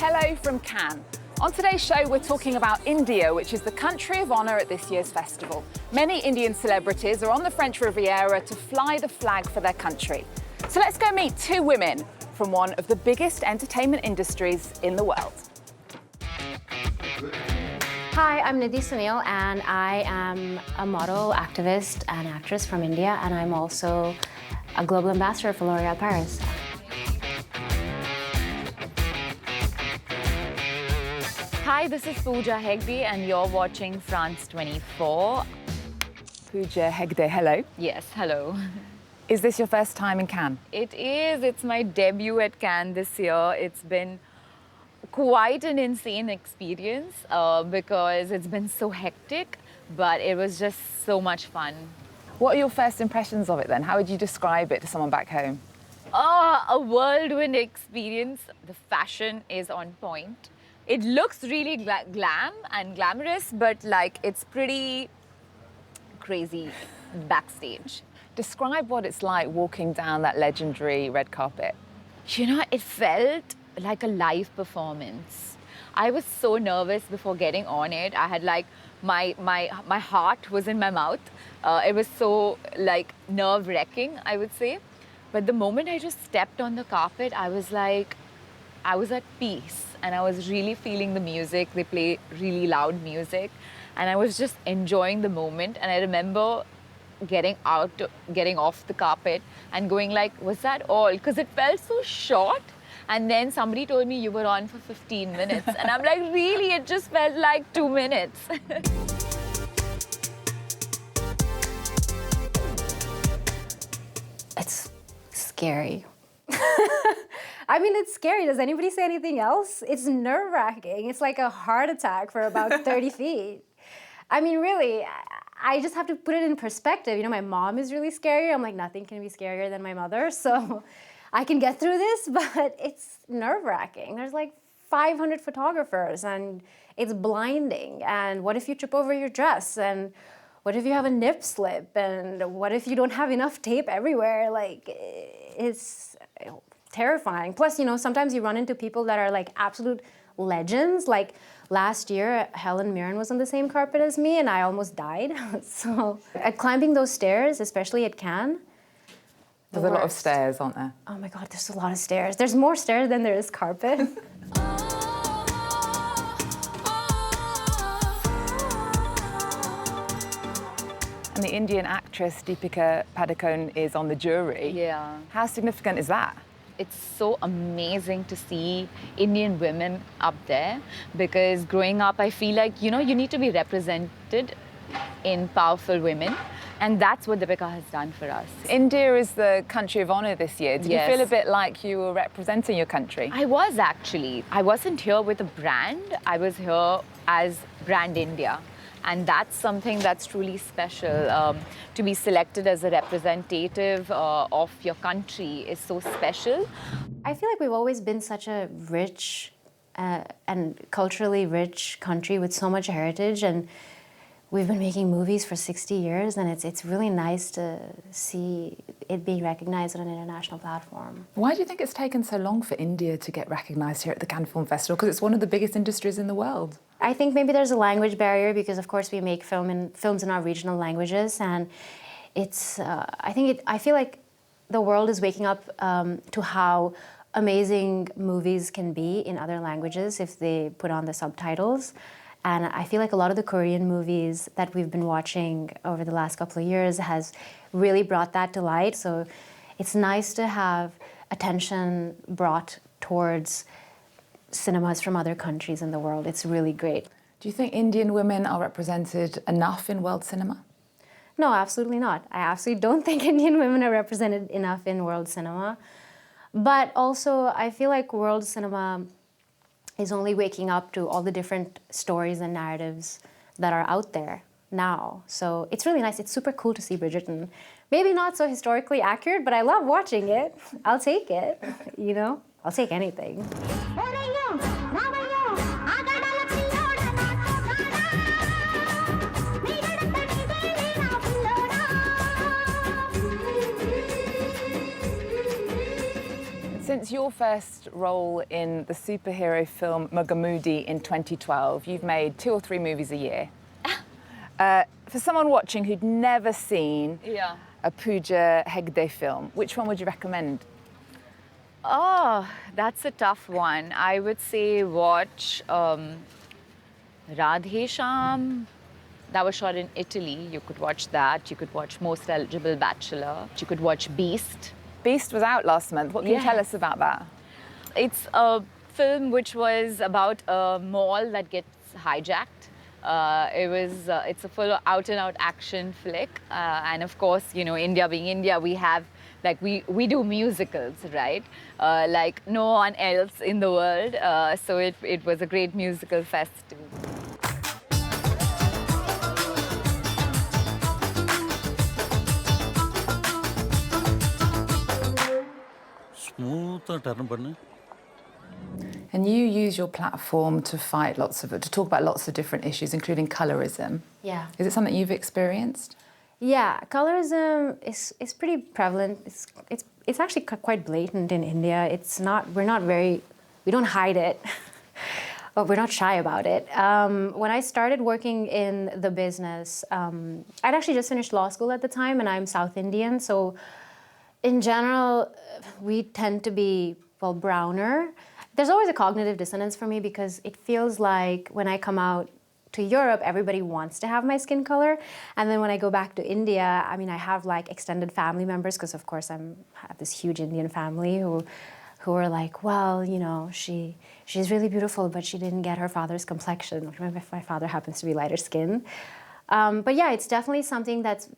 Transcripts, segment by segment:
Hello from Cannes. On today's show, we're talking about India, which is the country of honour at this year's festival. Many Indian celebrities are on the French Riviera to fly the flag for their country. So let's go meet two women from one of the biggest entertainment industries in the world. Hi, I'm Nidhi Sunil, and I am a model, activist, and actress from India, and I'm also a global ambassador for L'Oréal Paris. Hi, this is Pooja Hegde, and you're watching France 24. Pooja Hegde, hello. Yes, hello. Is this your first time in Cannes? It is. It's my debut at Cannes this year. It's been quite an insane experience because it's been so hectic, but it was just so much fun. What are your first impressions of it then? How would you describe it to someone back home? A whirlwind experience. The fashion is on point. It looks really glam and glamorous, but like it's pretty crazy backstage. Describe what it's like walking down that legendary red carpet. You know, it felt like a live performance. I was so nervous before getting on it. I had like, my heart was in my mouth. It was so like nerve-wracking, I would say. But the moment I just stepped on the carpet, I was like, I was at peace and I was really feeling the music. They play really loud music and I was just enjoying the moment. And I remember getting off the carpet and going like, was that all? Because it felt so short. And then somebody told me you were on for 15 minutes. And I'm like, really? It just felt like 2 minutes. It's scary. I mean, it's scary. Does anybody say anything else? It's nerve-wracking. It's like a heart attack for about 30 feet. I mean, really, I just have to put it in perspective. You know, my mom is really scary. I'm like, nothing can be scarier than my mother. So I can get through this, but it's nerve-wracking. There's like 500 photographers and it's blinding. And what if you trip over your dress? And what if you have a nip slip? And what if you don't have enough tape everywhere? Like, it's terrifying. Plus, you know, sometimes you run into people that are like absolute legends. Like last year, Helen Mirren was on the same carpet as me and I almost died. So climbing those stairs, especially at Cannes, There's a lot of stairs, aren't there? Oh my God, there's a lot of stairs. There's more stairs than there is carpet. And the Indian actress Deepika Padukone is on the jury. Yeah. How significant is that? It's so amazing to see Indian women up there because growing up, I feel like, you know, you need to be represented in powerful women. And that's what Deepika has done for us. India is the country of honour this year. Did Yes. you feel a bit like you were representing your country? I was actually. I wasn't here with a brand. I was here as Brand India. And that's something that's truly special. To be selected as a representative of your country is so special. I feel like we've always been such a rich and culturally rich country with so much heritage, and we've been making movies for 60 years, and it's really nice to see it being recognized on an international platform. Why do you think it's taken so long for India to get recognised here at the Cannes Film Festival? Because it's one of the biggest industries in the world. I think maybe there's a language barrier because, of course, we make films in our regional languages, and it's. I feel like the world is waking up to how amazing movies can be in other languages if they put on the subtitles. And I feel like a lot of the Korean movies that we've been watching over the last couple of years has really brought that to light. So it's nice to have attention brought towards cinemas from other countries in the world. It's really great. Do you think Indian women are represented enough in world cinema? No, absolutely not. I absolutely don't think Indian women are represented enough in world cinema. But also, I feel like world cinema is only waking up to all the different stories and narratives that are out there now. So it's really nice. It's super cool to see Bridgerton. Maybe not so historically accurate, but I love watching it. I'll take it, you know? I'll take anything. Since your first role in the superhero film Mugamudi in 2012, you've made 2 or 3 movies a year. For someone watching who'd never seen a Pooja Hegde film, which one would you recommend? Oh, that's a tough one. I would say watch Radhe Sham. That was shot in Italy. You could watch that. You could watch Most Eligible Bachelor. You could watch Beast. Beast was out last month. What can you tell us about that? It's a film which was about a mall that gets hijacked. It's a full out-and-out action flick. And of course, you know, India being India, we have, like, we do musicals, right? Like no one else in the world. So it was a great musical festival. And you use your platform to talk about lots of different issues, including colorism. Yeah. Is it something you've experienced? Yeah, colorism is pretty prevalent. It's actually quite blatant in India. We don't hide it. But we're not shy about it. When I started working in the business, I'd actually just finished law school at the time, and I'm South Indian. So in general, we tend to be, well, browner. There's always a cognitive dissonance for me because it feels like when I come out to Europe, everybody wants to have my skin color. And then when I go back to India, I mean, I have like extended family members because, of course, I have this huge Indian family who are like, well, you know, she's really beautiful, but she didn't get her father's complexion. My father happens to be lighter skinned. But yeah, it's definitely something that's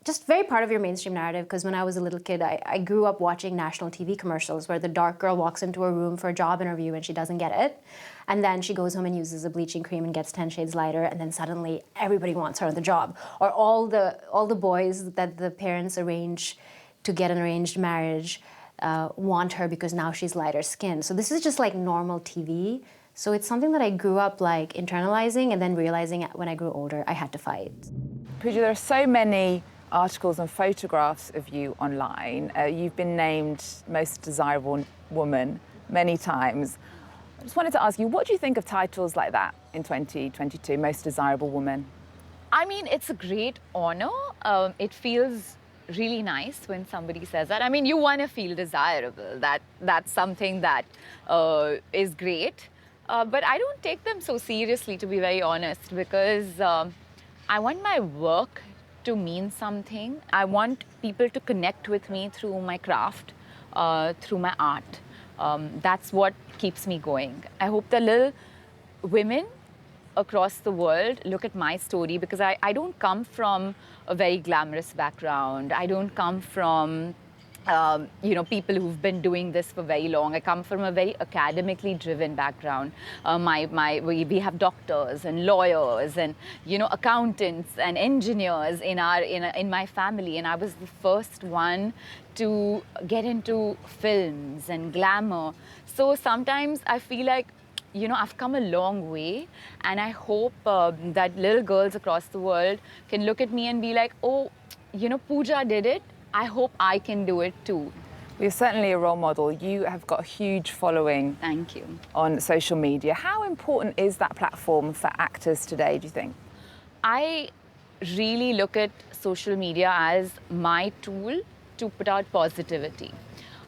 just very part of your mainstream narrative, because when I was a little kid, I grew up watching national TV commercials where the dark girl walks into a room for a job interview and she doesn't get it. And then she goes home and uses a bleaching cream and gets 10 shades lighter, and then suddenly everybody wants her on the job. Or all the boys that the parents arrange to get an arranged marriage want her because now she's lighter skinned. So this is just like normal TV. So it's something that I grew up like internalizing, and then realizing when I grew older I had to fight. Pooja, there are so many articles and photographs of you online. You've been named Most Desirable Woman many times. I just wanted to ask you, what do you think of titles like that in 2022, Most Desirable Woman? I mean, it's a great honor. It feels really nice when somebody says that. I mean, you want to feel desirable. That's something that is great. But I don't take them so seriously, to be very honest, because I want my work to mean something. I want people to connect with me through my craft, through my art. That's what keeps me going. I hope the little women across the world look at my story, because I don't come from a very glamorous background. I don't come from people who've been doing this for very long. I come from a very academically driven background. We have doctors and lawyers and accountants and engineers in my family, and I was the first one to get into films and glamour. So sometimes I feel like I've come a long way, and I hope that little girls across the world can look at me and be like, oh, Pooja did it. I hope I can do it too. You're certainly a role model. You have got a huge following. Thank you. On social media. How important is that platform for actors today, do you think? I really look at social media as my tool to put out positivity.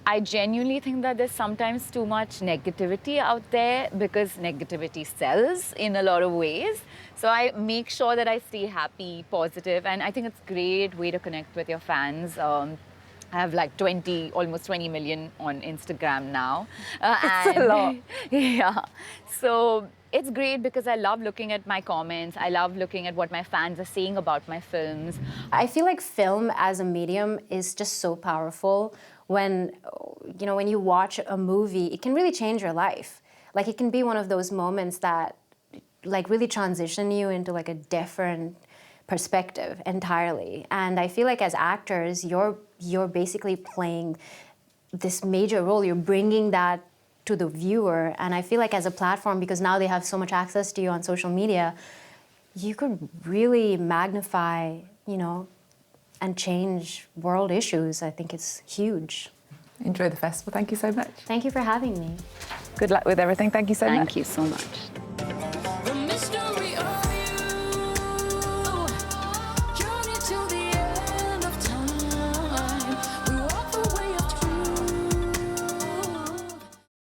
I genuinely think that there's sometimes too much negativity out there, because negativity sells in a lot of ways. So I make sure that I stay happy, positive, and I think it's a great way to connect with your fans. I have like almost 20 million on Instagram now. It's a lot. Yeah. So it's great because I love looking at my comments. I love looking at what my fans are saying about my films. I feel like film as a medium is just so powerful. When you watch a movie, it can really change your life. Like, it can be one of those moments that like really transition you into like a different perspective entirely. And I feel like as actors, you're basically playing this major role. You're bringing that to the viewer. And I feel like as a platform, because now they have so much access to you on social media, you could really magnify, and change world issues. I think it's huge. Enjoy the festival. Thank you so much. Thank you for having me. Good luck with everything. Thank you so much. Thank you so much.